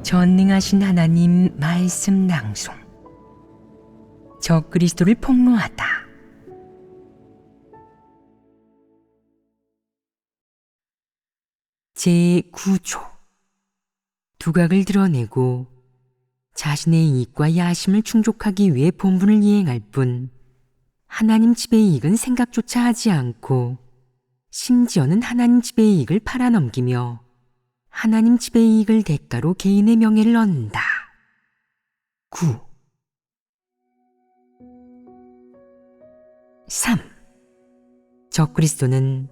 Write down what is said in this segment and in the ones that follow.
전능하신 하나님 말씀 낭송. 적그리스도를 폭로하다. 제9조. 두각을 드러내고 자신의 이익과 야심을 충족하기 위해 본분을 이행할 뿐 하나님 집의 이익은 생각조차 하지 않고 심지어는 하나님 집의 이익을 팔아넘기며 하나님 집의 이익을 대가로 개인의 명예를 얻는다. 9. 3. 적그리스도는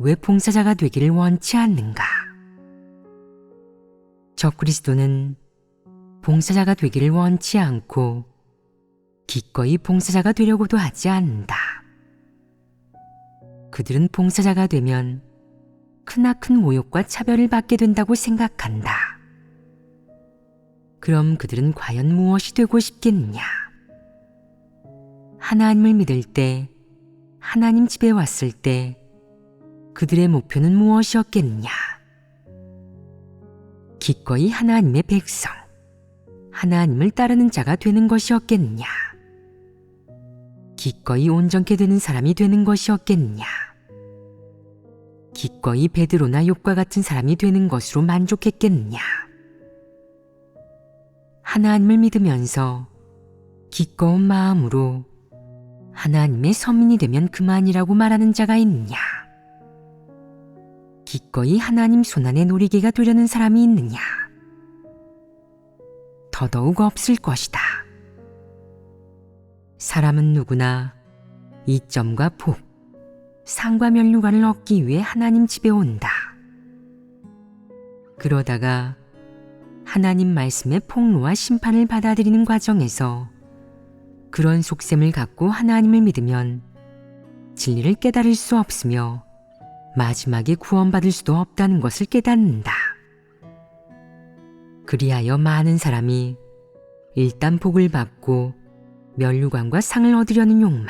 왜 봉사자가 되기를 원치 않는가? 적그리스도는 봉사자가 되기를 원치 않고 기꺼이 봉사자가 되려고도 하지 않는다. 그들은 봉사자가 되면 크나큰 모욕과 차별을 받게 된다고 생각한다. 그럼 그들은 과연 무엇이 되고 싶겠느냐? 하나님을 믿을 때, 하나님 집에 왔을 때 그들의 목표는 무엇이었겠느냐? 기꺼이 하나님의 백성, 하나님을 따르는 자가 되는 것이었겠느냐? 기꺼이 온전케 되는 사람이 되는 것이었겠느냐? 기꺼이 베드로나 욥과 같은 사람이 되는 것으로 만족했겠느냐? 하나님을 믿으면서 기꺼운 마음으로 하나님의 서민이 되면 그만이라고 말하는 자가 있느냐? 기꺼이 하나님 손안의 놀이개가 되려는 사람이 있느냐? 더더욱 없을 것이다. 사람은 누구나 이점과 복, 상과 면류관을 얻기 위해 하나님 집에 온다. 그러다가 하나님 말씀의 폭로와 심판을 받아들이는 과정에서 그런 속셈을 갖고 하나님을 믿으면 진리를 깨달을 수 없으며 마지막에 구원받을 수도 없다는 것을 깨닫는다. 그리하여 많은 사람이 일단 복을 받고 면류관과 상을 얻으려는 욕망,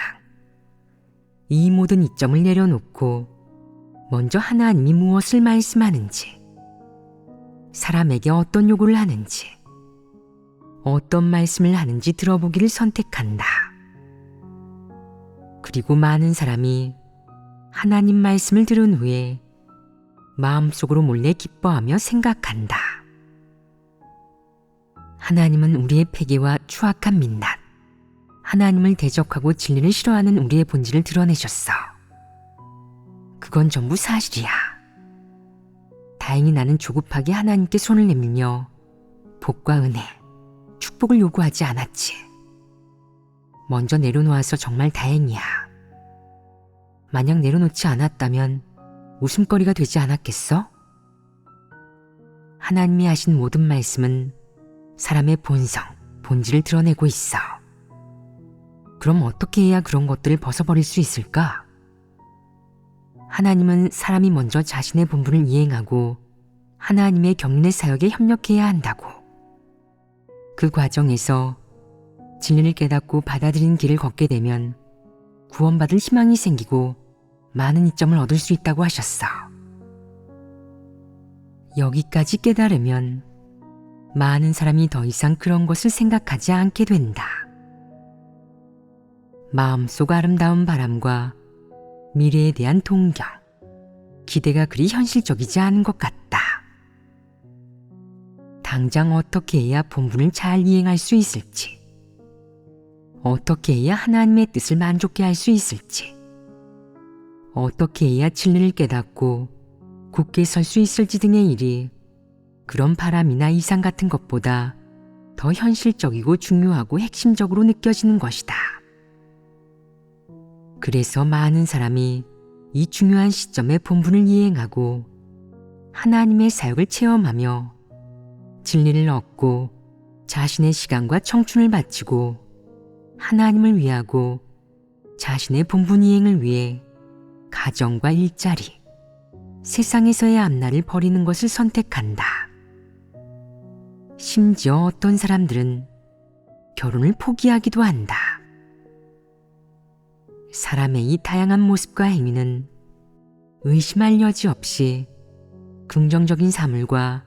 이 모든 이점을 내려놓고 먼저 하나님이 무엇을 말씀하는지, 사람에게 어떤 요구를 하는지, 어떤 말씀을 하는지 들어보기를 선택한다. 그리고 많은 사람이 하나님 말씀을 들은 후에 마음속으로 몰래 기뻐하며 생각한다. 하나님은 우리의 패기와 추악한 민낯, 하나님을 대적하고 진리를 싫어하는 우리의 본질을 드러내셨어. 그건 전부 사실이야. 다행히 나는 조급하게 하나님께 손을 내밀며 복과 은혜, 축복을 요구하지 않았지. 먼저 내려놓아서 정말 다행이야. 만약 내려놓지 않았다면 웃음거리가 되지 않았겠어? 하나님이 하신 모든 말씀은 사람의 본성, 본질을 드러내고 있어. 그럼 어떻게 해야 그런 것들을 벗어버릴 수 있을까? 하나님은 사람이 먼저 자신의 본분을 이행하고 하나님의 경륜의 사역에 협력해야 한다고. 그 과정에서 진리를 깨닫고 받아들이는 길을 걷게 되면 구원받을 희망이 생기고 많은 이점을 얻을 수 있다고 하셨어. 여기까지 깨달으면 많은 사람이 더 이상 그런 것을 생각하지 않게 된다. 마음속 아름다운 바람과 미래에 대한 동경, 기대가 그리 현실적이지 않은 것 같다. 당장 어떻게 해야 본분을 잘 이행할 수 있을지, 어떻게 해야 하나님의 뜻을 만족케 할 수 있을지, 어떻게 해야 진리를 깨닫고 굳게 설 수 있을지 등의 일이 그런 바람이나 이상 같은 것보다 더 현실적이고 중요하고 핵심적으로 느껴지는 것이다. 그래서 많은 사람이 이 중요한 시점에 본분을 이행하고 하나님의 사역을 체험하며 진리를 얻고 자신의 시간과 청춘을 바치고 하나님을 위하고 자신의 본분 이행을 위해 가정과 일자리, 세상에서의 앞날을 버리는 것을 선택한다. 심지어 어떤 사람들은 결혼을 포기하기도 한다. 사람의 이 다양한 모습과 행위는 의심할 여지 없이 긍정적인 사물과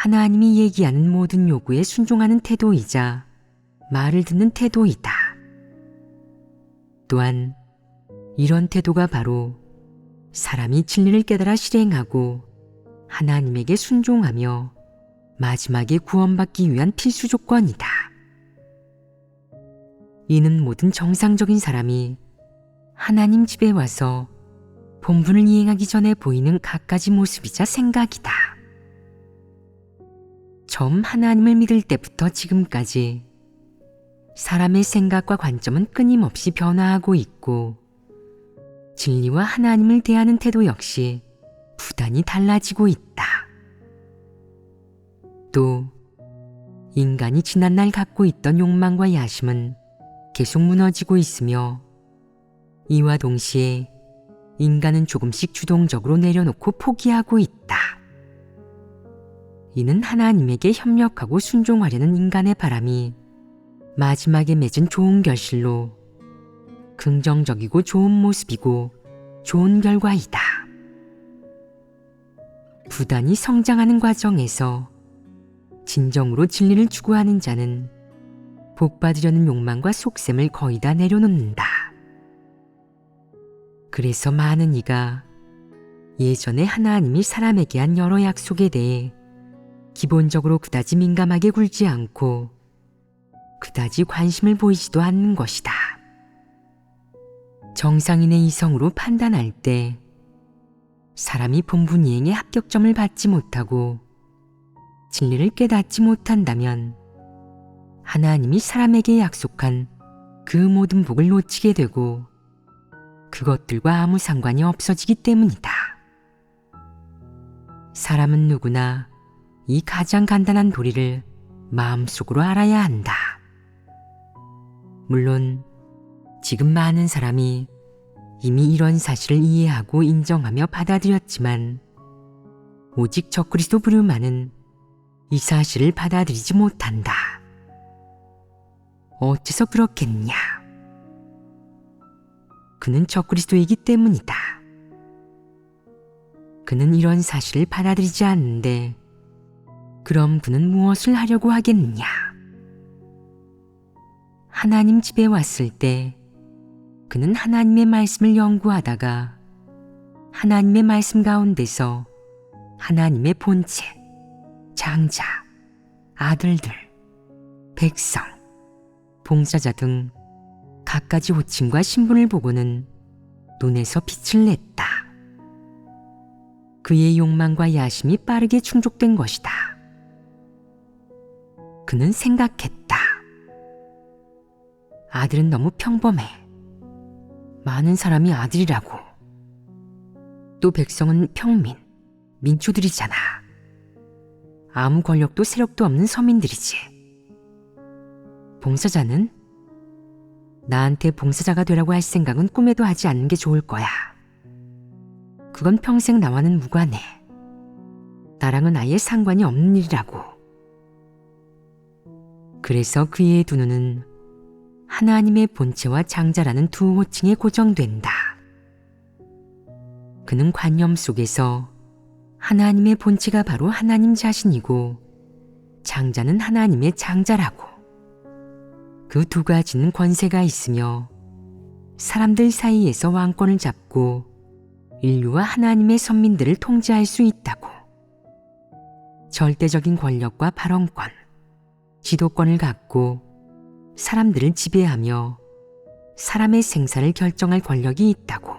하나님이 얘기하는 모든 요구에 순종하는 태도이자 말을 듣는 태도이다. 또한 이런 태도가 바로 사람이 진리를 깨달아 실행하고 하나님에게 순종하며 마지막에 구원받기 위한 필수 조건이다. 이는 모든 정상적인 사람이 하나님 집에 와서 본분을 이행하기 전에 보이는 갖가지 모습이자 생각이다. 처음 하나님을 믿을 때부터 지금까지 사람의 생각과 관점은 끊임없이 변화하고 있고 진리와 하나님을 대하는 태도 역시 부단히 달라지고 있다. 또 인간이 지난날 갖고 있던 욕망과 야심은 계속 무너지고 있으며 이와 동시에 인간은 조금씩 주동적으로 내려놓고 포기하고 있다. 이는 하나님에게 협력하고 순종하려는 인간의 바람이 마지막에 맺은 좋은 결실로 긍정적이고 좋은 모습이고 좋은 결과이다. 부단히 성장하는 과정에서 진정으로 진리를 추구하는 자는 복받으려는 욕망과 속셈을 거의 다 내려놓는다. 그래서 많은 이가 예전에 하나님이 사람에게 한 여러 약속에 대해 기본적으로 그다지 민감하게 굴지 않고 그다지 관심을 보이지도 않는 것이다. 정상인의 이성으로 판단할 때 사람이 본분 이행에 합격점을 받지 못하고 진리를 깨닫지 못한다면 하나님이 사람에게 약속한 그 모든 복을 놓치게 되고 그것들과 아무 상관이 없어지기 때문이다. 사람은 누구나 이 가장 간단한 도리를 마음속으로 알아야 한다. 물론 지금 많은 사람이 이미 이런 사실을 이해하고 인정하며 받아들였지만 오직 적그리스도 부류만은 이 사실을 받아들이지 못한다. 어째서 그렇겠냐? 그는 적그리스도이기 때문이다. 그는 이런 사실을 받아들이지 않는데 그럼 그는 무엇을 하려고 하겠느냐? 하나님 집에 왔을 때 그는 하나님의 말씀을 연구하다가 하나님의 말씀 가운데서 하나님의 본체, 장자, 아들들, 백성, 봉사자 등 갖가지 호칭과 신분을 보고는 눈에서 빛을 냈다. 그의 욕망과 야심이 빠르게 충족된 것이다. 그는 생각했다. 아들은 너무 평범해. 많은 사람이 아들이라고. 또 백성은 평민, 민초들이잖아. 아무 권력도 세력도 없는 서민들이지. 봉사자는? 나한테 봉사자가 되라고 할 생각은 꿈에도 하지 않는 게 좋을 거야. 그건 평생 나와는 무관해. 나랑은 아예 상관이 없는 일이라고. 그래서 그의 두 눈은 하나님의 본체와 장자라는 두 호칭에 고정된다. 그는 관념 속에서 하나님의 본체가 바로 하나님 자신이고 장자는 하나님의 장자라고. 그 두 가지는 권세가 있으며 사람들 사이에서 왕권을 잡고 인류와 하나님의 선민들을 통제할 수 있다고. 절대적인 권력과 발언권, 지도권을 갖고 사람들을 지배하며 사람의 생사를 결정할 권력이 있다고.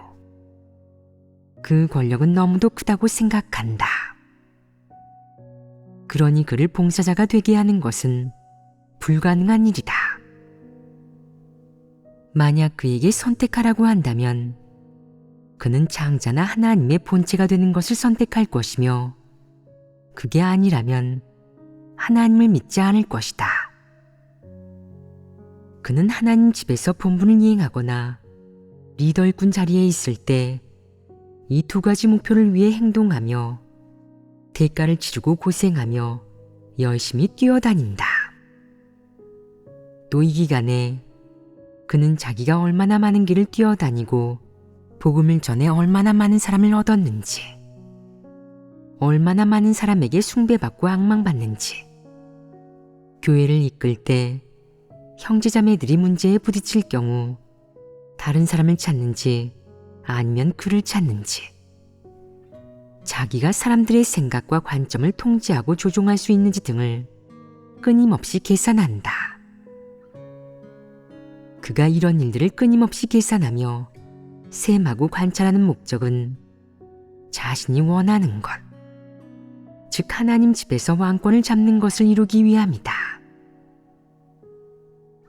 그 권력은 너무도 크다고 생각한다. 그러니 그를 봉사자가 되게 하는 것은 불가능한 일이다. 만약 그에게 선택하라고 한다면 그는 장자나 하나님의 본체가 되는 것을 선택할 것이며 그게 아니라면 하나님을 믿지 않을 것이다. 그는 하나님 집에서 본분을 이행하거나 리더일꾼 자리에 있을 때 이 두 가지 목표를 위해 행동하며 대가를 치르고 고생하며 열심히 뛰어다닌다. 또 이 기간에 그는 자기가 얼마나 많은 길을 뛰어다니고 복음을 전해 얼마나 많은 사람을 얻었는지, 얼마나 많은 사람에게 숭배받고 앙망받는지, 교회를 이끌 때 형제자매들이 문제에 부딪힐 경우 다른 사람을 찾는지 아니면 그를 찾는지, 자기가 사람들의 생각과 관점을 통제하고 조종할 수 있는지 등을 끊임없이 계산한다. 그가 이런 일들을 끊임없이 계산하며 셈하고 관찰하는 목적은 자신이 원하는 것, 즉 하나님 집에서 왕권을 잡는 것을 이루기 위함이다.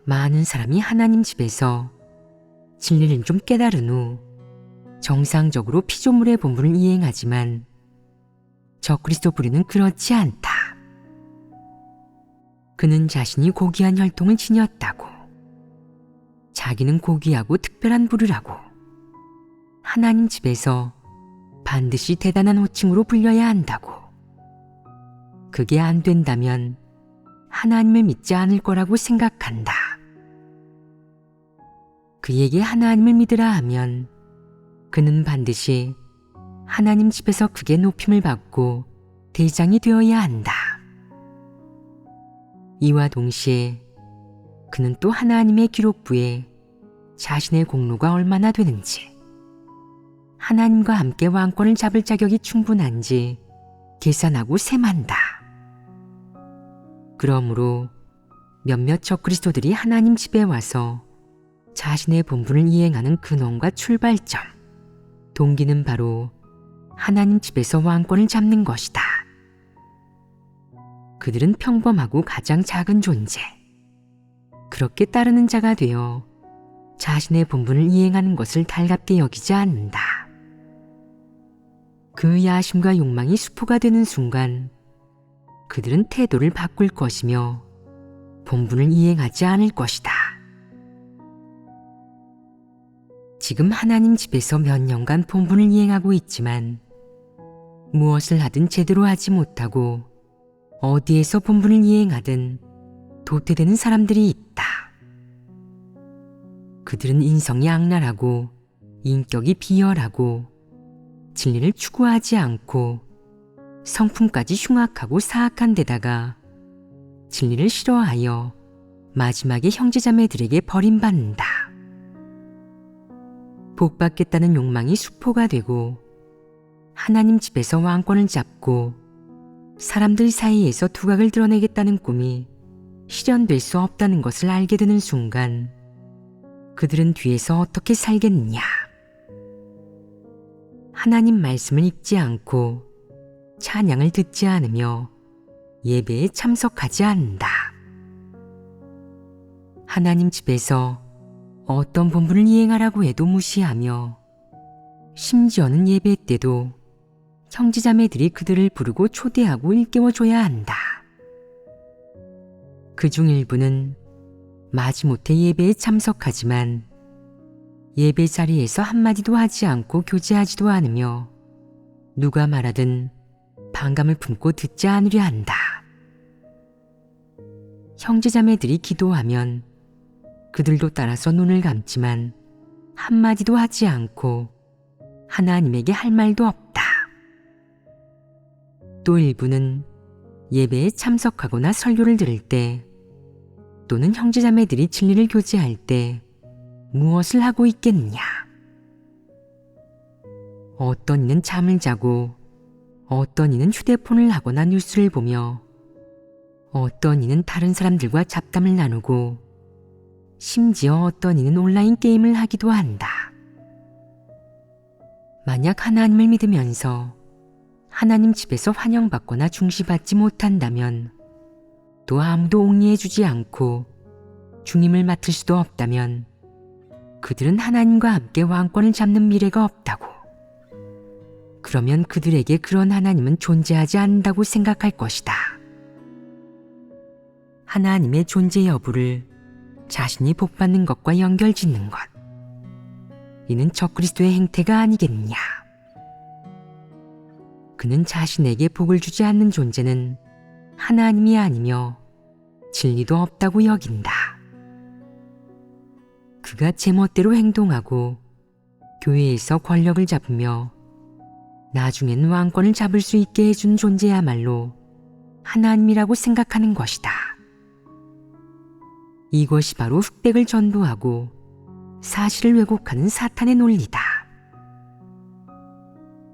많은 사람이 하나님 집에서 진리를 좀 깨달은 후 정상적으로 피조물의 본분을 이행하지만 적그리스도 부류는 그렇지 않다. 그는 자신이 고귀한 혈통을 지녔다고, 자기는 고귀하고 특별한 부류라고, 하나님 집에서 반드시 대단한 호칭으로 불려야 한다고, 그게 안 된다면 하나님을 믿지 않을 거라고 생각한다. 그에게 하나님을 믿으라 하면 그는 반드시 하나님 집에서 크게 높임을 받고 대장이 되어야 한다. 이와 동시에 그는 또 하나님의 기록부에 자신의 공로가 얼마나 되는지, 하나님과 함께 왕권을 잡을 자격이 충분한지 계산하고 셈한다. 그러므로 몇몇 적그리스도들이 하나님 집에 와서 자신의 본분을 이행하는 근원과 출발점, 동기는 바로 하나님 집에서 왕권을 잡는 것이다. 그들은 평범하고 가장 작은 존재, 그렇게 따르는 자가 되어 자신의 본분을 이행하는 것을 달갑게 여기지 않는다. 그 야심과 욕망이 수포가 되는 순간 그들은 태도를 바꿀 것이며 본분을 이행하지 않을 것이다. 지금 하나님 집에서 몇 년간 본분을 이행하고 있지만 무엇을 하든 제대로 하지 못하고 어디에서 본분을 이행하든 도태되는 사람들이 있다. 그들은 인성이 악랄하고 인격이 비열하고 진리를 추구하지 않고 성품까지 흉악하고 사악한 데다가 진리를 싫어하여 마지막에 형제자매들에게 버림받는다. 복받겠다는 욕망이 수포가 되고 하나님 집에서 왕권을 잡고 사람들 사이에서 두각을 드러내겠다는 꿈이 실현될 수 없다는 것을 알게 되는 순간 그들은 뒤에서 어떻게 살겠느냐. 하나님 말씀을 읽지 않고 찬양을 듣지 않으며 예배에 참석하지 않는다. 하나님 집에서 어떤 본분을 이행하라고 해도 무시하며 심지어는 예배 때도 형제자매들이 그들을 부르고 초대하고 일깨워줘야 한다. 그중 일부는 마지못해 예배에 참석하지만 예배 자리에서 한마디도 하지 않고 교제하지도 않으며 누가 말하든 반감을 품고 듣지 않으려 한다. 형제자매들이 기도하면 그들도 따라서 눈을 감지만 한마디도 하지 않고 하나님에게 할 말도 없다. 또 일부는 예배에 참석하거나 설교를 들을 때 또는 형제자매들이 진리를 교제할 때 무엇을 하고 있겠느냐. 어떤 이는 잠을 자고 어떤 이는 휴대폰을 하거나 뉴스를 보며 어떤 이는 다른 사람들과 잡담을 나누고 심지어 어떤 이는 온라인 게임을 하기도 한다. 만약 하나님을 믿으면서 하나님 집에서 환영받거나 중시받지 못한다면, 또 아무도 옹리해주지 않고 중임을 맡을 수도 없다면 그들은 하나님과 함께 왕권을 잡는 미래가 없다고, 그러면 그들에게 그런 하나님은 존재하지 않는다고 생각할 것이다. 하나님의 존재 여부를 자신이 복받는 것과 연결짓는 것, 이는 적그리스도의 행태가 아니겠느냐. 그는 자신에게 복을 주지 않는 존재는 하나님이 아니며 진리도 없다고 여긴다. 그가 제멋대로 행동하고 교회에서 권력을 잡으며 나중엔 왕권을 잡을 수 있게 해준 존재야말로 하나님이라고 생각하는 것이다. 이것이 바로 흑백을 전도하고 사실을 왜곡하는 사탄의 논리다.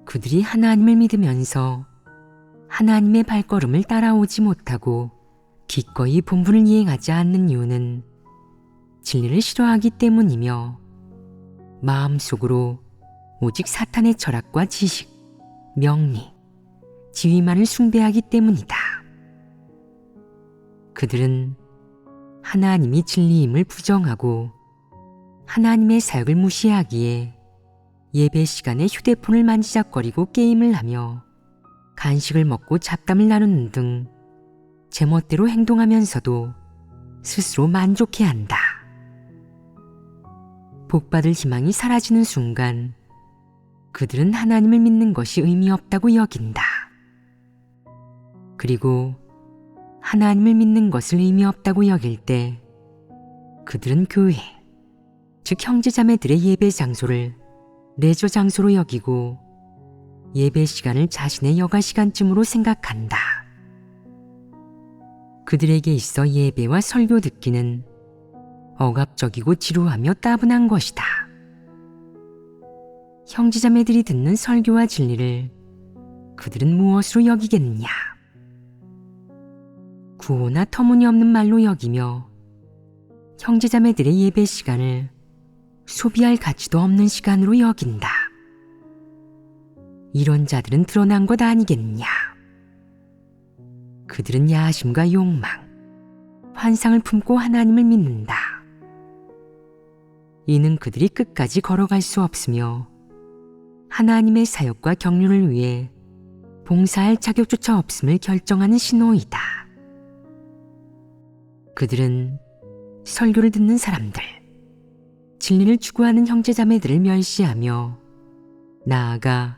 그들이 하나님을 믿으면서 하나님의 발걸음을 따라오지 못하고 기꺼이 본분을 이행하지 않는 이유는 진리를 싫어하기 때문이며 마음속으로 오직 사탄의 철학과 지식, 명리, 지위만을 숭배하기 때문이다. 그들은 하나님이 진리임을 부정하고 하나님의 사역을 무시하기에 예배 시간에 휴대폰을 만지작거리고 게임을 하며 간식을 먹고 잡담을 나누는 등 제멋대로 행동하면서도 스스로 만족해한다. 복받을 희망이 사라지는 순간 그들은 하나님을 믿는 것이 의미 없다고 여긴다. 그리고 하나님을 믿는 것을 의미 없다고 여길 때 그들은 교회, 즉 형제자매들의 예배 장소를 내조 장소로 여기고 예배 시간을 자신의 여가 시간쯤으로 생각한다. 그들에게 있어 예배와 설교 듣기는 억압적이고 지루하며 따분한 것이다. 형제자매들이 듣는 설교와 진리를 그들은 무엇으로 여기겠느냐? 구호나 터무니없는 말로 여기며 형제자매들의 예배 시간을 소비할 가치도 없는 시간으로 여긴다. 이런 자들은 드러난 것 아니겠느냐? 그들은 야심과 욕망, 환상을 품고 하나님을 믿는다. 이는 그들이 끝까지 걸어갈 수 없으며 하나님의 사역과 경륜을 위해 봉사할 자격조차 없음을 결정하는 신호이다. 그들은 설교를 듣는 사람들, 진리를 추구하는 형제자매들을 멸시하며 나아가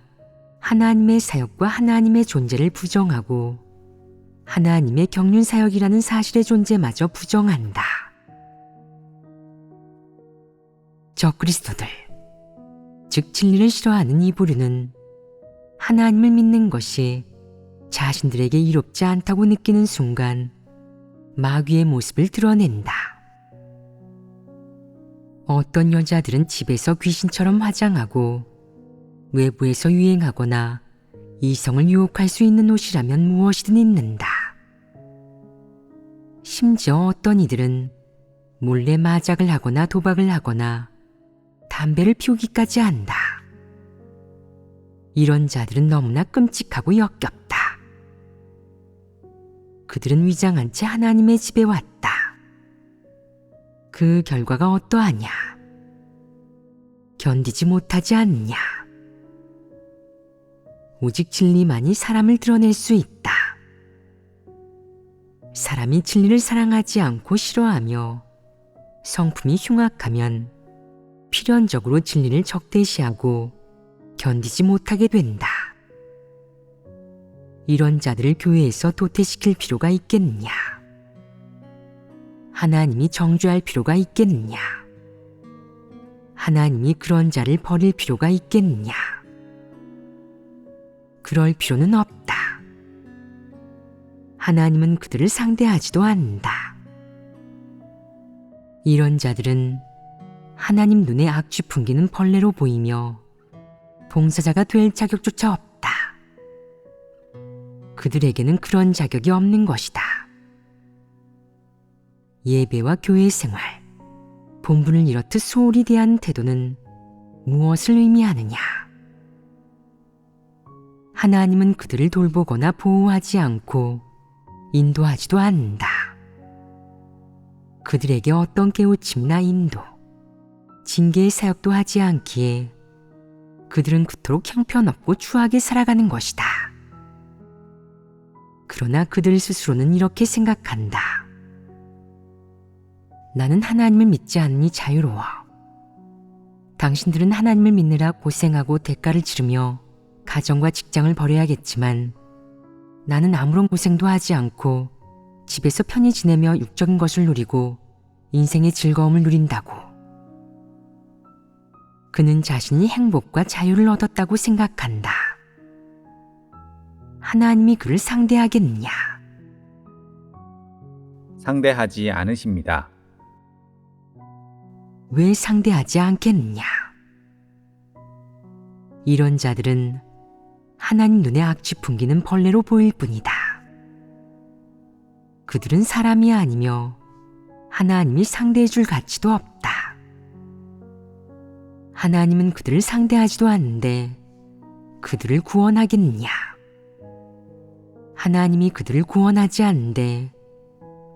하나님의 사역과 하나님의 존재를 부정하고 하나님의 경륜사역이라는 사실의 존재마저 부정한다. 적그리스도들, 즉 진리를 싫어하는 이 부류는 하나님을 믿는 것이 자신들에게 이롭지 않다고 느끼는 순간 마귀의 모습을 드러낸다. 어떤 여자들은 집에서 귀신처럼 화장하고 외부에서 유행하거나 이성을 유혹할 수 있는 옷이라면 무엇이든 입는다. 심지어 어떤 이들은 몰래 마작을 하거나 도박을 하거나 담배를 피우기까지 한다. 이런 자들은 너무나 끔찍하고 역겹다. 그들은 위장한 채 하나님의 집에 왔다. 그 결과가 어떠하냐? 견디지 못하지 않느냐? 오직 진리만이 사람을 드러낼 수 있다. 사람이 진리를 사랑하지 않고 싫어하며 성품이 흉악하면 필연적으로 진리를 적대시하고 견디지 못하게 된다. 이런 자들을 교회에서 도태시킬 필요가 있겠느냐? 하나님이 정죄할 필요가 있겠느냐? 하나님이 그런 자를 버릴 필요가 있겠느냐? 그럴 필요는 없다. 하나님은 그들을 상대하지도 않는다. 이런 자들은 하나님 눈에 악취 풍기는 벌레로 보이며 봉사자가 될 자격조차 없다. 그들에게는 그런 자격이 없는 것이다. 예배와 교회 생활, 본분을 이렇듯 소홀히 대한 태도는 무엇을 의미하느냐? 하나님은 그들을 돌보거나 보호하지 않고 인도하지도 않는다. 그들에게 어떤 깨우침이나 인도, 징계의 사역도 하지 않기에 그들은 그토록 형편없고 추하게 살아가는 것이다. 그러나 그들 스스로는 이렇게 생각한다. 나는 하나님을 믿지 않으니 자유로워. 당신들은 하나님을 믿느라 고생하고 대가를 치르며 가정과 직장을 버려야겠지만 나는 아무런 고생도 하지 않고 집에서 편히 지내며 육적인 것을 누리고 인생의 즐거움을 누린다고. 그는 자신이 행복과 자유를 얻었다고 생각한다. 하나님이 그를 상대하겠느냐? 상대하지 않으십니다. 왜 상대하지 않겠느냐? 이런 자들은 하나님 눈에 악취 풍기는 벌레로 보일 뿐이다. 그들은 사람이 아니며 하나님이 상대해 줄 가치도 없다. 하나님은 그들을 상대하지도 않는데 그들을 구원하겠느냐? 하나님이 그들을 구원하지 않는데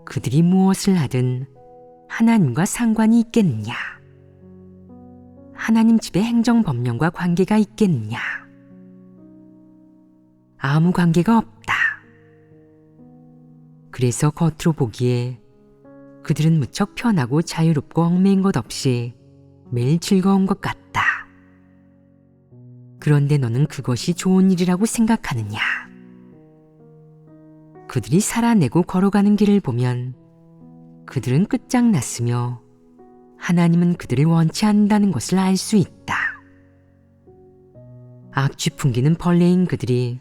그들이 무엇을 하든 하나님과 상관이 있겠느냐? 하나님 집의 행정법령과 관계가 있겠느냐? 아무 관계가 없다. 그래서 겉으로 보기에 그들은 무척 편하고 자유롭고 얽매인 것 없이 매일 즐거운 것 같다. 그런데 너는 그것이 좋은 일이라고 생각하느냐? 그들이 살아내고 걸어가는 길을 보면 그들은 끝장났으며 하나님은 그들을 원치 않는다는 것을 알 수 있다. 악취 풍기는 벌레인 그들이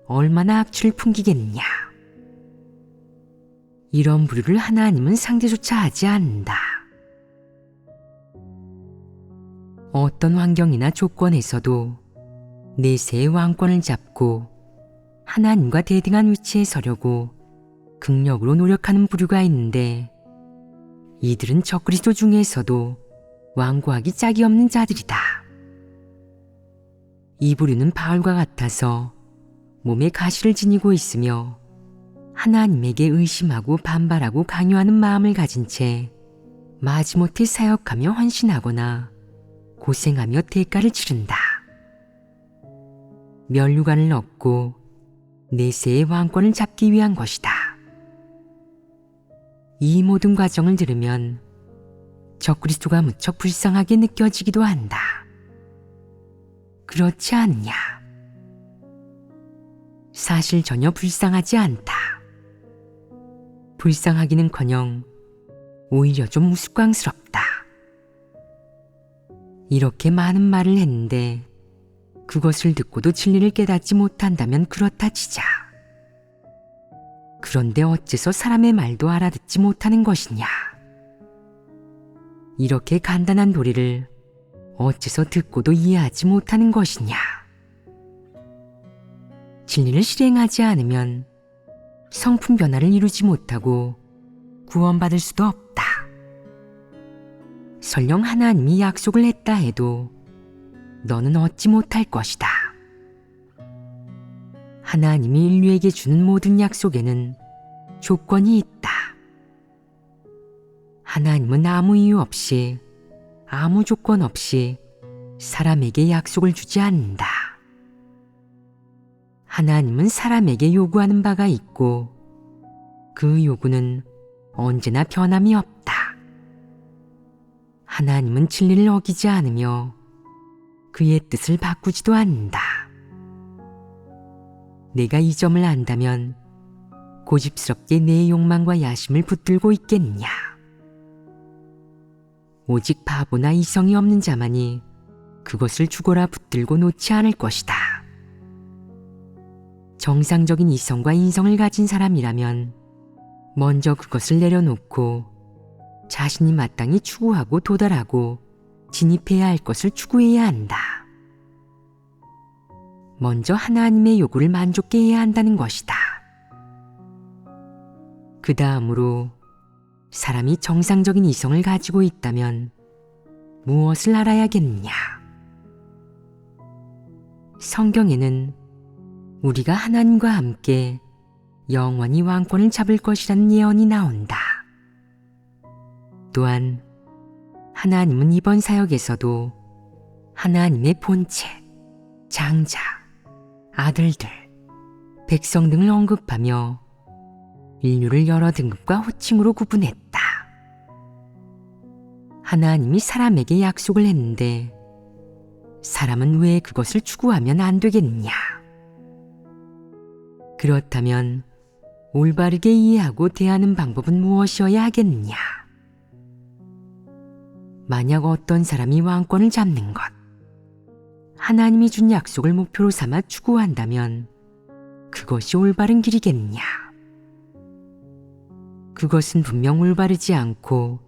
얼마나 악취를 풍기겠느냐? 이런 부류를 하나님은 상대조차 하지 않는다. 어떤 환경이나 조건에서도 내세의 왕권을 잡고 하나님과 대등한 위치에 서려고 극력으로 노력하는 부류가 있는데 이들은 적그리스도 중에서도 완고하기 짝이 없는 자들이다. 이 부류는 바울과 같아서 몸에 가시를 지니고 있으며 하나님에게 의심하고 반발하고 강요하는 마음을 가진 채 마지못해 사역하며 헌신하거나 고생하며 대가를 치른다. 면류관을 얻고 내세의 왕권을 잡기 위한 것이다. 이 모든 과정을 들으면 적그리스도가 무척 불쌍하게 느껴지기도 한다. 그렇지 않냐? 사실 전혀 불쌍하지 않다. 불쌍하기는커녕 오히려 좀 우스꽝스럽다. 이렇게 많은 말을 했는데 그것을 듣고도 진리를 깨닫지 못한다면 그렇다 치자. 그런데 어째서 사람의 말도 알아듣지 못하는 것이냐? 이렇게 간단한 도리를 어째서 듣고도 이해하지 못하는 것이냐? 진리를 실행하지 않으면 성품 변화를 이루지 못하고 구원받을 수도 없다. 설령 하나님이 약속을 했다 해도 너는 얻지 못할 것이다. 하나님이 인류에게 주는 모든 약속에는 조건이 있다. 하나님은 아무 이유 없이, 아무 조건 없이 사람에게 약속을 주지 않는다. 하나님은 사람에게 요구하는 바가 있고 그 요구는 언제나 변함이 없다. 하나님은 진리를 어기지 않으며 그의 뜻을 바꾸지도 않는다. 내가 이 점을 안다면 고집스럽게 내 욕망과 야심을 붙들고 있겠느냐? 오직 바보나 이성이 없는 자만이 그것을 죽어라 붙들고 놓지 않을 것이다. 정상적인 이성과 인성을 가진 사람이라면 먼저 그것을 내려놓고 자신이 마땅히 추구하고 도달하고 진입해야 할 것을 추구해야 한다. 먼저 하나님의 요구를 만족케 해야 한다는 것이다. 그 다음으로 사람이 정상적인 이성을 가지고 있다면 무엇을 알아야겠느냐? 성경에는 우리가 하나님과 함께 영원히 왕권을 잡을 것이라는 예언이 나온다. 또한 하나님은 이번 사역에서도 하나님의 본체, 장자, 아들들, 백성 등을 언급하며 인류를 여러 등급과 호칭으로 구분했다. 하나님이 사람에게 약속을 했는데 사람은 왜 그것을 추구하면 안 되겠느냐? 그렇다면 올바르게 이해하고 대하는 방법은 무엇이어야 하겠느냐? 만약 어떤 사람이 왕권을 잡는 것, 하나님이 준 약속을 목표로 삼아 추구한다면 그것이 올바른 길이겠냐? 그것은 분명 올바르지 않고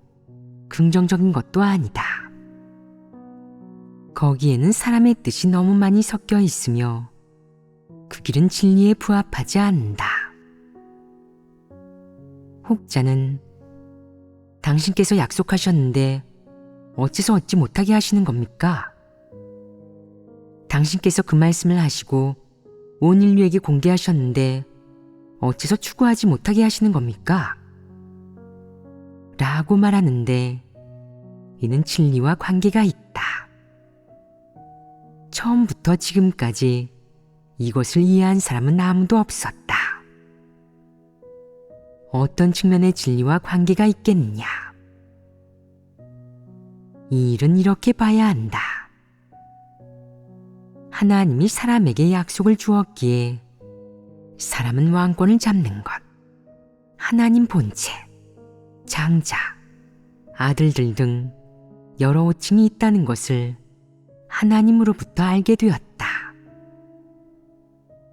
긍정적인 것도 아니다. 거기에는 사람의 뜻이 너무 많이 섞여 있으며 그 길은 진리에 부합하지 않는다. 혹자는 당신께서 약속하셨는데 어째서 얻지 못하게 하시는 겁니까? 당신께서 그 말씀을 하시고 온 인류에게 공개하셨는데 어째서 추구하지 못하게 하시는 겁니까? 라고 말하는데 이는 진리와 관계가 있다. 처음부터 지금까지 이것을 이해한 사람은 아무도 없었다. 어떤 측면의 진리와 관계가 있겠느냐? 이 일은 이렇게 봐야 한다. 하나님이 사람에게 약속을 주었기에 사람은 왕권을 잡는 것, 하나님 본체, 장자, 아들들 등 여러 호칭이 있다는 것을 하나님으로부터 알게 되었다.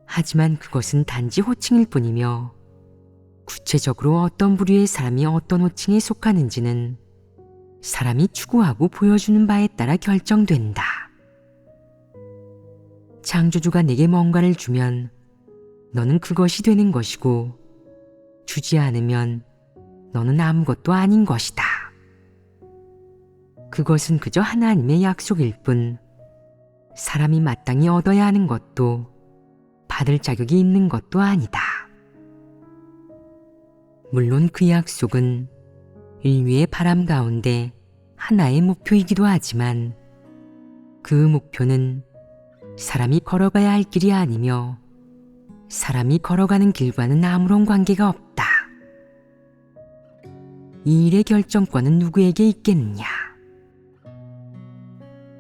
하지만 그것은 단지 호칭일 뿐이며 구체적으로 어떤 부류의 사람이 어떤 호칭에 속하는지는 사람이 추구하고 보여주는 바에 따라 결정된다. 창조주가 내게 뭔가를 주면 너는 그것이 되는 것이고 주지 않으면 너는 아무것도 아닌 것이다. 그것은 그저 하나님의 약속일 뿐 사람이 마땅히 얻어야 하는 것도 받을 자격이 있는 것도 아니다. 물론 그 약속은 인류의 바람 가운데 하나의 목표이기도 하지만 그 목표는 사람이 걸어가야 할 길이 아니며 사람이 걸어가는 길과는 아무런 관계가 없다. 이 일의 결정권은 누구에게 있겠느냐?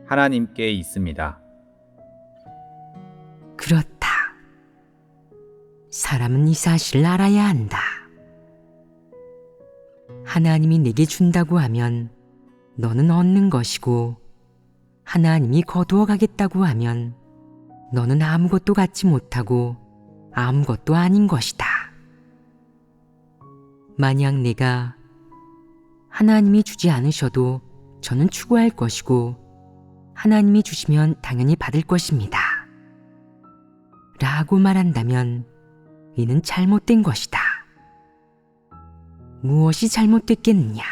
하나님께 있습니다. 그렇다. 사람은 이 사실을 알아야 한다. 하나님이 내게 준다고 하면 너는 얻는 것이고 하나님이 거두어 가겠다고 하면 너는 아무것도 갖지 못하고 아무것도 아닌 것이다. 만약 내가 하나님이 주지 않으셔도 저는 추구할 것이고 하나님이 주시면 당연히 받을 것입니다. 라고 말한다면 이는 잘못된 것이다. 무엇이 잘못됐겠느냐?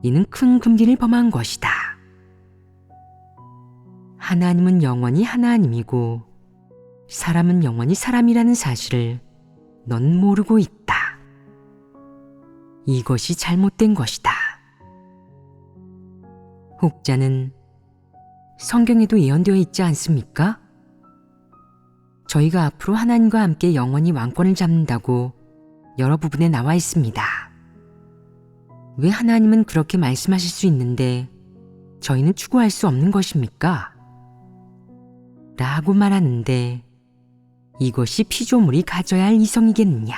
이는 큰 금기를 범한 것이다. 하나님은 영원히 하나님이고 사람은 영원히 사람이라는 사실을 넌 모르고 있다. 이것이 잘못된 것이다. 혹자는 성경에도 예언되어 있지 않습니까? 저희가 앞으로 하나님과 함께 영원히 왕권을 잡는다고 여러 부분에 나와 있습니다. 왜 하나님은 그렇게 말씀하실 수 있는데 저희는 추구할 수 없는 것입니까? 라고 말하는데 이것이 피조물이 가져야 할 이성이겠느냐?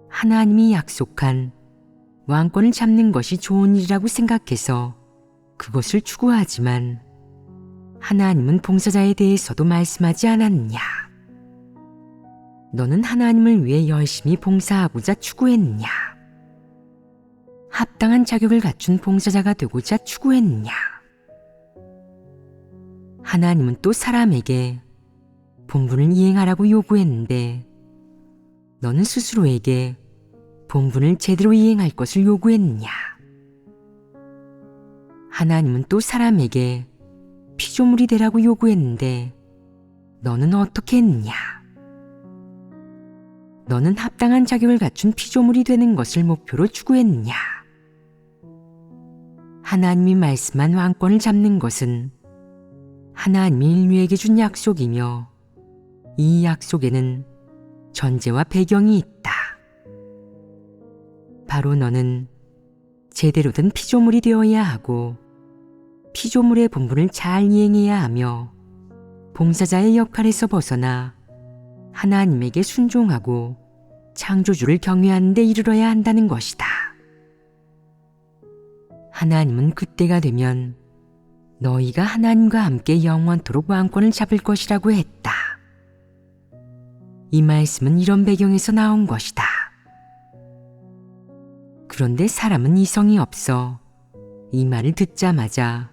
하나님이 약속한 왕권을 잡는 것이 좋은 일이라고 생각해서 그것을 추구하지만 하나님은 봉사자에 대해서도 말씀하지 않았느냐? 너는 하나님을 위해 열심히 봉사하고자 추구했느냐? 합당한 자격을 갖춘 봉사자가 되고자 추구했느냐? 하나님은 또 사람에게 본분을 이행하라고 요구했는데 너는 스스로에게 본분을 제대로 이행할 것을 요구했느냐? 하나님은 또 사람에게 피조물이 되라고 요구했는데 너는 어떻게 했느냐? 너는 합당한 자격을 갖춘 피조물이 되는 것을 목표로 추구했느냐? 하나님이 말씀한 왕권을 잡는 것은 하나님이 인류에게 준 약속이며 이 약속에는 전제와 배경이 있다. 바로 너는 제대로 된 피조물이 되어야 하고 피조물의 본분을 잘 이행해야 하며 봉사자의 역할에서 벗어나 하나님에게 순종하고 창조주를 경외하는 데 이르러야 한다는 것이다. 하나님은 그때가 되면 너희가 하나님과 함께 영원토록 왕권을 잡을 것이라고 했다. 이 말씀은 이런 배경에서 나온 것이다. 그런데 사람은 이성이 없어 이 말을 듣자마자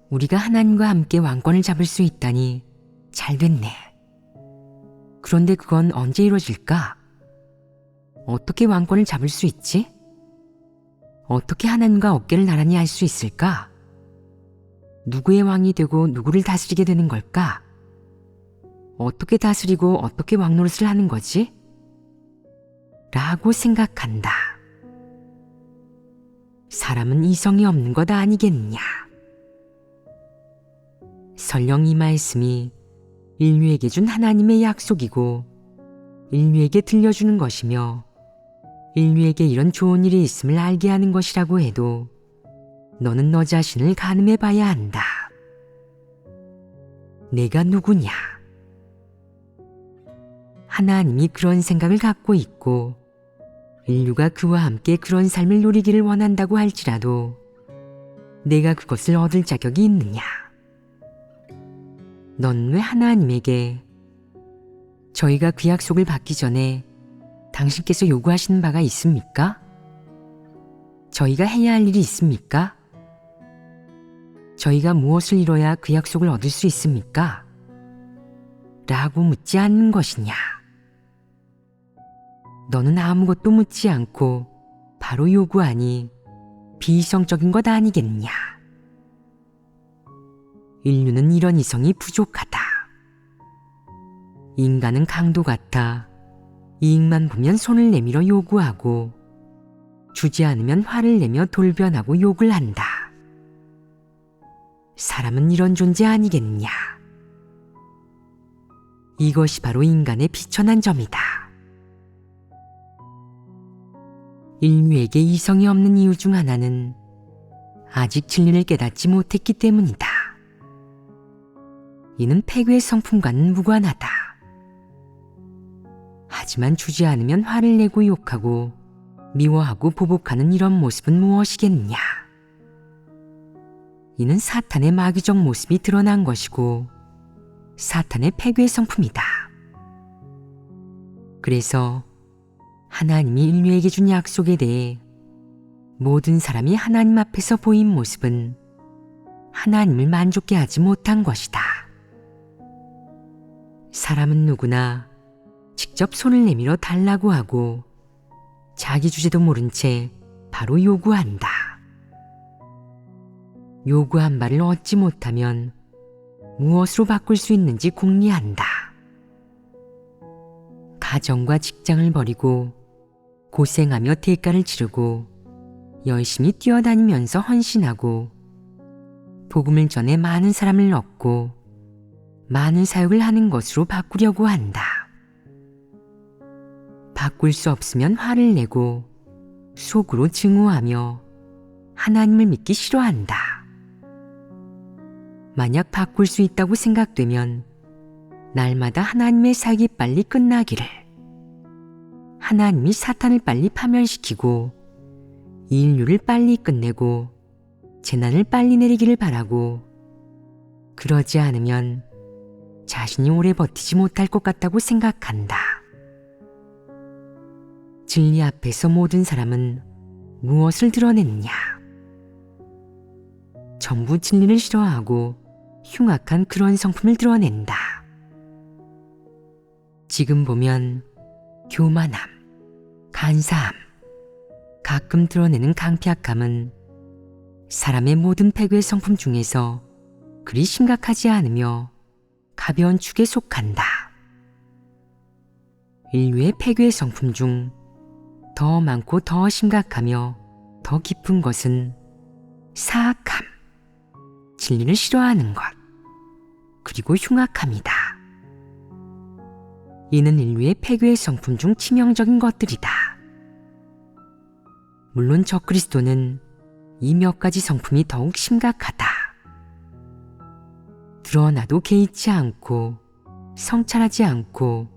우리가 하나님과 함께 왕권을 잡을 수 있다니 잘 됐네. 그런데 그건 언제 이루어질까? 어떻게 왕권을 잡을 수 있지? 어떻게 하나님과 어깨를 나란히 할 수 있을까? 누구의 왕이 되고 누구를 다스리게 되는 걸까? 어떻게 다스리고 어떻게 왕노릇을 하는 거지? 라고 생각한다. 사람은 이성이 없는 것 아니겠냐? 설령 이 말씀이 인류에게 준 하나님의 약속이고 인류에게 들려주는 것이며 인류에게 이런 좋은 일이 있음을 알게 하는 것이라고 해도 너는 너 자신을 가늠해 봐야 한다. 내가 누구냐? 하나님이 그런 생각을 갖고 있고 인류가 그와 함께 그런 삶을 누리기를 원한다고 할지라도 내가 그것을 얻을 자격이 있느냐? 넌 왜 하나님에게 저희가 그 약속을 받기 전에 당신께서 요구하시는 바가 있습니까? 저희가 해야 할 일이 있습니까? 저희가 무엇을 이뤄야 그 약속을 얻을 수 있습니까? 라고 묻지 않는 것이냐? 너는 아무것도 묻지 않고 바로 요구하니 비이성적인 것 아니겠냐? 인류는 이런 이성이 부족하다. 인간은 강도 같아 이익만 보면 손을 내밀어 요구하고 주지 않으면 화를 내며 돌변하고 욕을 한다. 사람은 이런 존재 아니겠냐? 이것이 바로 인간의 비천한 점이다. 인류에게 이성이 없는 이유 중 하나는 아직 진리를 깨닫지 못했기 때문이다. 이는 패괴의 성품과는 무관하다. 하지만 주지 않으면 화를 내고 욕하고 미워하고 보복하는 이런 모습은 무엇이겠냐? 이는 사탄의 마귀적 모습이 드러난 것이고 사탄의 패괴의 성품이다. 그래서 하나님이 인류에게 준 약속에 대해 모든 사람이 하나님 앞에서 보인 모습은 하나님을 만족케 하지 못한 것이다. 사람은 누구나 직접 손을 내밀어 달라고 하고 자기 주제도 모른 채 바로 요구한다. 요구한 바를 얻지 못하면 무엇으로 바꿀 수 있는지 궁리한다. 가정과 직장을 버리고 고생하며 대가를 치르고 열심히 뛰어다니면서 헌신하고 복음을 전해 많은 사람을 얻고 많은 사역을 하는 것으로 바꾸려고 한다. 바꿀 수 없으면 화를 내고 속으로 증오하며 하나님을 믿기 싫어한다. 만약 바꿀 수 있다고 생각되면 날마다 하나님의 사역이 빨리 끝나기를, 하나님이 사탄을 빨리 파멸시키고 인류를 빨리 끝내고 재난을 빨리 내리기를 바라고, 그러지 않으면 자신이 오래 버티지 못할 것 같다고 생각한다. 진리 앞에서 모든 사람은 무엇을 드러냈냐? 전부 진리를 싫어하고 흉악한 그런 성품을 드러낸다. 지금 보면 교만함, 간사함, 가끔 드러내는 강팍함은 사람의 모든 패괴의 성품 중에서 그리 심각하지 않으며 가벼운 축에 속한다. 인류의 패괴의 성품 중 더 많고 더 심각하며 더 깊은 것은 사악함, 진리를 싫어하는 것, 그리고 흉악함이다. 이는 인류의 패괴의 성품 중 치명적인 것들이다. 물론 적그리스도는 이 몇 가지 성품이 더욱 심각하다. 드러나도 개의치 않고 성찰하지 않고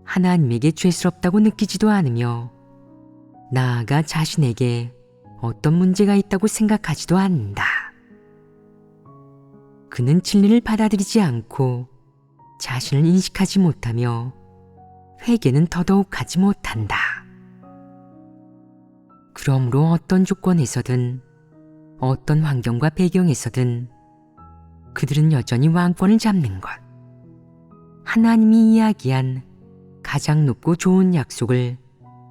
하나님에게 죄스럽다고 느끼지도 않으며 나아가 자신에게 어떤 문제가 있다고 생각하지도 않는다. 그는 진리를 받아들이지 않고 자신을 인식하지 못하며 회개는 더더욱 하지 못한다. 그러므로 어떤 조건에서든 어떤 환경과 배경에서든 그들은 여전히 왕권을 잡는 것, 하나님이 이야기한 가장 높고 좋은 약속을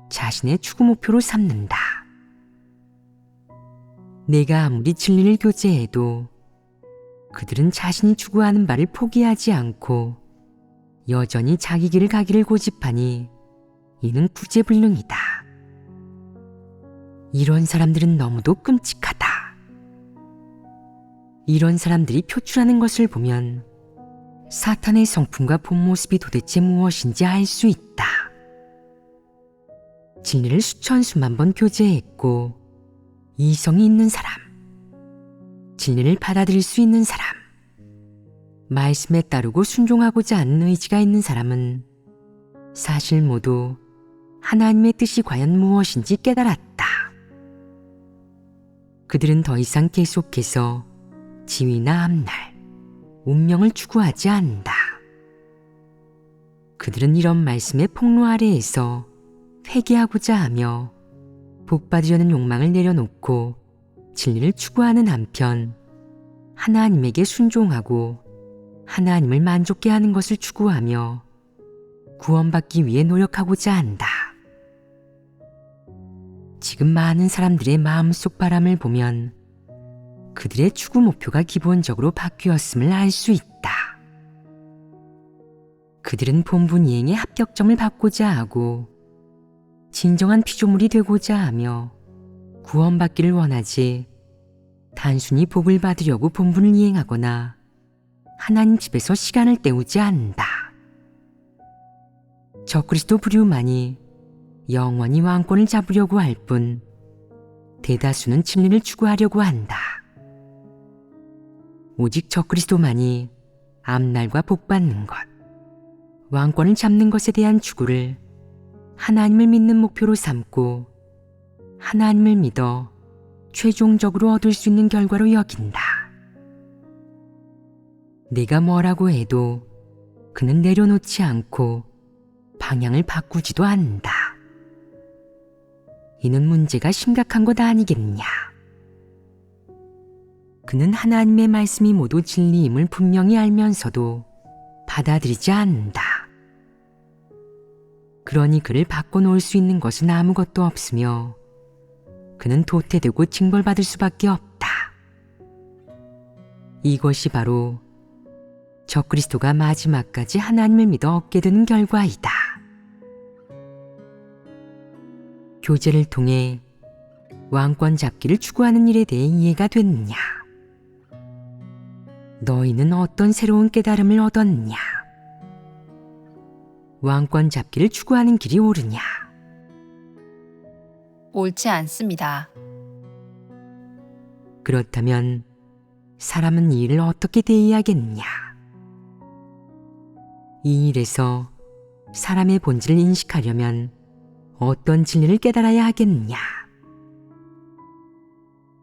자신의 추구 목표로 삼는다. 내가 아무리 진리를 교제해도 그들은 자신이 추구하는 바를 포기하지 않고 여전히 자기 길을 가기를 고집하니 이는 구제불능이다. 이런 사람들은 너무도 끔찍하다. 이런 사람들이 표출하는 것을 보면 사탄의 성품과 본 모습이 도대체 무엇인지 알 수 있다. 진리를 수천 수만 번 교제했고 이성이 있는 사람, 진리를 받아들일 수 있는 사람, 말씀에 따르고 순종하고자 하는 의지가 있는 사람은 사실 모두 하나님의 뜻이 과연 무엇인지 깨달았다. 그들은 더 이상 계속해서 지위나 앞날, 운명을 추구하지 않는다. 그들은 이런 말씀의 폭로 아래에서 회개하고자 하며 복받으려는 욕망을 내려놓고 진리를 추구하는 한편 하나님에게 순종하고 하나님을 만족케 하는 것을 추구하며 구원받기 위해 노력하고자 한다. 지금 많은 사람들의 마음속 바람을 보면 그들의 추구 목표가 기본적으로 바뀌었음을 알 수 있다. 그들은 본분 이행의 합격점을 받고자 하고 진정한 피조물이 되고자 하며 구원받기를 원하지 단순히 복을 받으려고 본분을 이행하거나 하나님 집에서 시간을 때우지 않는다. 적그리스도 부류만이 영원히 왕권을 잡으려고 할 뿐 대다수는 진리를 추구하려고 한다. 오직 적그리스도만이 앞날과 복받는 것, 왕권을 잡는 것에 대한 추구를 하나님을 믿는 목표로 삼고 하나님을 믿어 최종적으로 얻을 수 있는 결과로 여긴다. 내가 뭐라고 해도 그는 내려놓지 않고 방향을 바꾸지도 않는다. 이는 문제가 심각한 것 아니겠냐. 그는 하나님의 말씀이 모두 진리임을 분명히 알면서도 받아들이지 않는다. 그러니 그를 바꿔놓을 수 있는 것은 아무것도 없으며 그는 도태되고 징벌받을 수밖에 없다. 이것이 바로 적그리스도가 마지막까지 하나님을 믿어 얻게 되는 결과이다. 교제를 통해 왕권 잡기를 추구하는 일에 대해 이해가 됐느냐? 너희는 어떤 새로운 깨달음을 얻었느냐? 왕권 잡기를 추구하는 길이 옳으냐? 옳지 않습니다. 그렇다면 사람은 이 일을 어떻게 대해야겠느냐? 이 일에서 사람의 본질을 인식하려면 어떤 진리를 깨달아야 하겠느냐?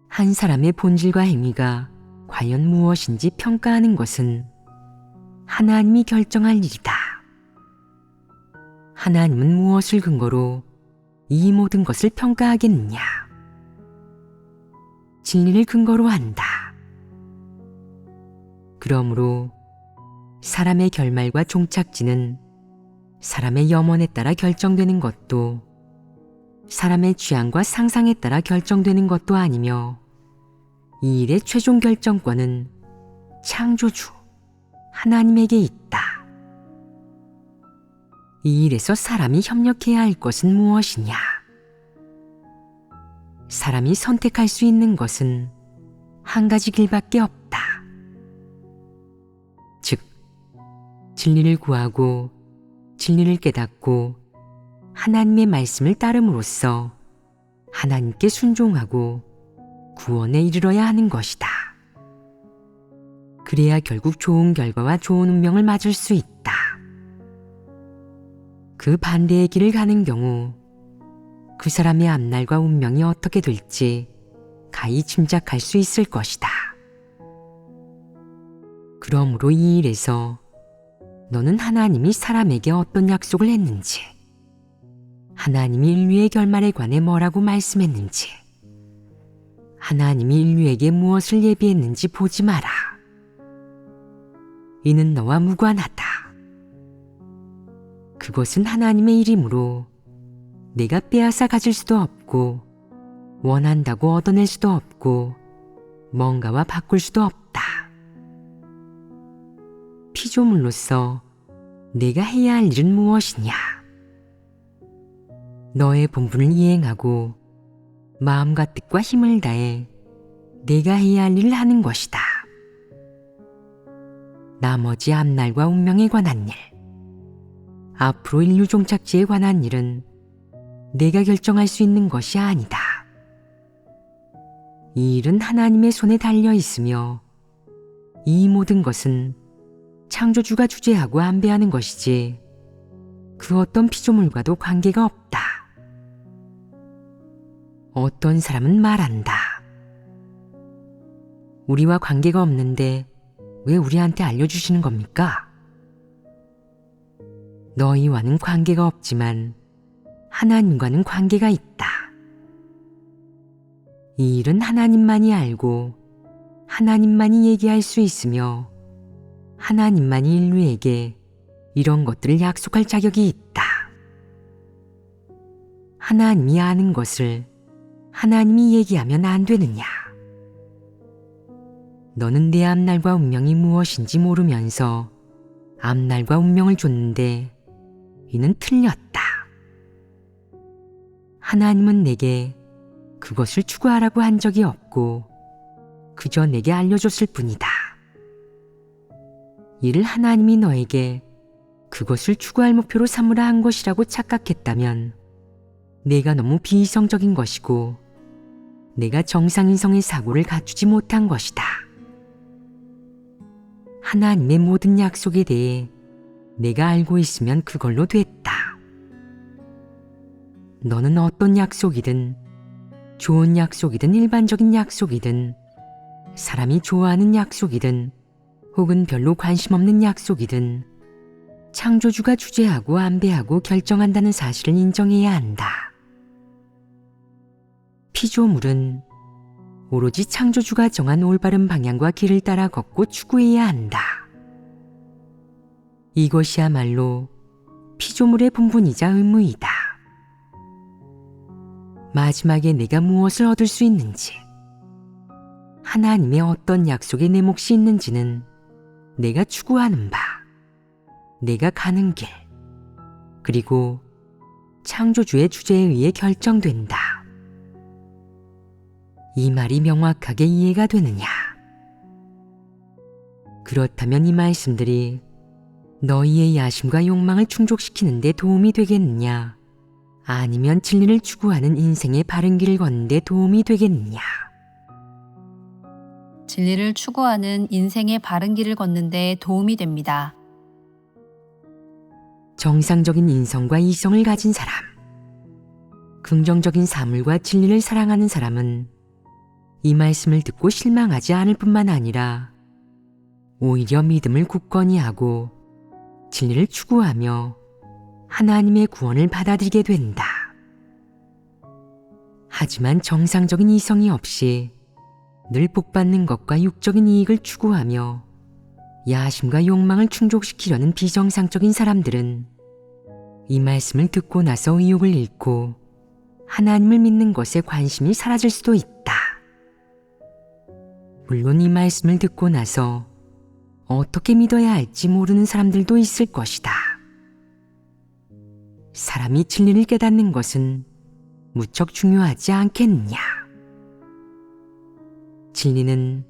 한 사람의 본질과 행위가 과연 무엇인지 평가하는 것은 하나님이 결정할 일이다. 하나님은 무엇을 근거로 이 모든 것을 평가하겠느냐? 진리를 근거로 한다. 그러므로 사람의 결말과 종착지는 사람의 염원에 따라 결정되는 것도 사람의 취향과 상상에 따라 결정되는 것도 아니며 이 일의 최종 결정권은 창조주 하나님에게 있다. 이 일에서 사람이 협력해야 할 것은 무엇이냐? 사람이 선택할 수 있는 것은 한 가지 길밖에 없다. 즉, 진리를 구하고 진리를 깨닫고 하나님의 말씀을 따름으로써 하나님께 순종하고 구원에 이르러야 하는 것이다. 그래야 결국 좋은 결과와 좋은 운명을 맞을 수 있다. 그 반대의 길을 가는 경우 그 사람의 앞날과 운명이 어떻게 될지 가히 짐작할 수 있을 것이다. 그러므로 이 일에서 너는 하나님이 사람에게 어떤 약속을 했는지, 하나님이 인류의 결말에 관해 뭐라고 말씀했는지, 하나님이 인류에게 무엇을 예비했는지 보지 마라. 이는 너와 무관하다. 그것은 하나님의 일이므로 내가 빼앗아 가질 수도 없고 원한다고 얻어낼 수도 없고 뭔가와 바꿀 수도 없다. 피조물로서 내가 해야 할 일은 무엇이냐? 너의 본분을 이행하고 마음과 뜻과 힘을 다해 내가 해야 할 일을 하는 것이다. 나머지 앞날과 운명에 관한 일, 앞으로 인류 종착지에 관한 일은 내가 결정할 수 있는 것이 아니다. 이 일은 하나님의 손에 달려 있으며 이 모든 것은 창조주가 주재하고 안배하는 것이지 그 어떤 피조물과도 관계가 없다. 어떤 사람은 말한다. 우리와 관계가 없는데 왜 우리한테 알려주시는 겁니까? 너희와는 관계가 없지만 하나님과는 관계가 있다. 이 일은 하나님만이 알고 하나님만이 얘기할 수 있으며 하나님만이 인류에게 이런 것들을 약속할 자격이 있다. 하나님이 아는 것을 하나님이 얘기하면 안 되느냐? 너는 내 앞날과 운명이 무엇인지 모르면서 앞날과 운명을 줬는데 이는 틀렸다. 하나님은 내게 그것을 추구하라고 한 적이 없고 그저 내게 알려줬을 뿐이다. 이를 하나님이 너에게 그것을 추구할 목표로 삼으라 한 것이라고 착각했다면 내가 너무 비이성적인 것이고 내가 정상인성의 사고를 갖추지 못한 것이다. 하나님의 모든 약속에 대해 내가 알고 있으면 그걸로 됐다. 너는 어떤 약속이든 좋은 약속이든 일반적인 약속이든 사람이 좋아하는 약속이든 혹은 별로 관심 없는 약속이든 창조주가 주재하고 안배하고 결정한다는 사실을 인정해야 한다. 피조물은 오로지 창조주가 정한 올바른 방향과 길을 따라 걷고 추구해야 한다. 이것이야말로 피조물의 본분이자 의무이다. 마지막에 내가 무엇을 얻을 수 있는지, 하나님의 어떤 약속에 내 몫이 있는지는 내가 추구하는 바, 내가 가는 길, 그리고 창조주의 주제에 의해 결정된다. 이 말이 명확하게 이해가 되느냐? 그렇다면 이 말씀들이 너희의 야심과 욕망을 충족시키는 데 도움이 되겠느냐? 아니면 진리를 추구하는 인생의 바른 길을 걷는 데 도움이 되겠느냐? 진리를 추구하는 인생의 바른 길을 걷는 데 도움이 됩니다. 정상적인 인성과 이성을 가진 사람, 긍정적인 사물과 진리를 사랑하는 사람은 이 말씀을 듣고 실망하지 않을 뿐만 아니라 오히려 믿음을 굳건히 하고 진리를 추구하며 하나님의 구원을 받아들이게 된다. 하지만 정상적인 이성이 없이 늘 복받는 것과 육적인 이익을 추구하며 야심과 욕망을 충족시키려는 비정상적인 사람들은 이 말씀을 듣고 나서 의욕을 잃고 하나님을 믿는 것에 관심이 사라질 수도 있다. 물론 이 말씀을 듣고 나서 어떻게 믿어야 할지 모르는 사람들도 있을 것이다. 사람이 진리를 깨닫는 것은 무척 중요하지 않겠느냐? 진리는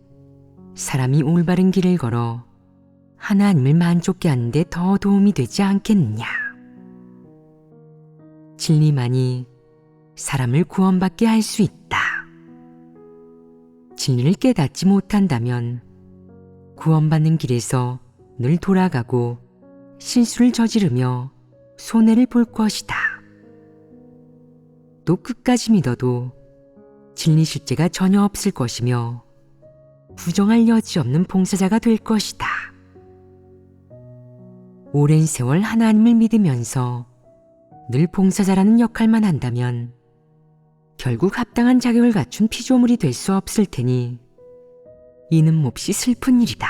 사람이 올바른 길을 걸어 하나님을 만족케 하는 데 더 도움이 되지 않겠느냐? 진리만이 사람을 구원받게 할 수 있다. 진리를 깨닫지 못한다면 구원받는 길에서 늘 돌아가고 실수를 저지르며 손해를 볼 것이다. 또 끝까지 믿어도 진리 실제가 전혀 없을 것이며 부정할 여지 없는 봉사자가 될 것이다. 오랜 세월 하나님을 믿으면서 늘 봉사자라는 역할만 한다면 결국 합당한 자격을 갖춘 피조물이 될 수 없을 테니 이는 몹시 슬픈 일이다.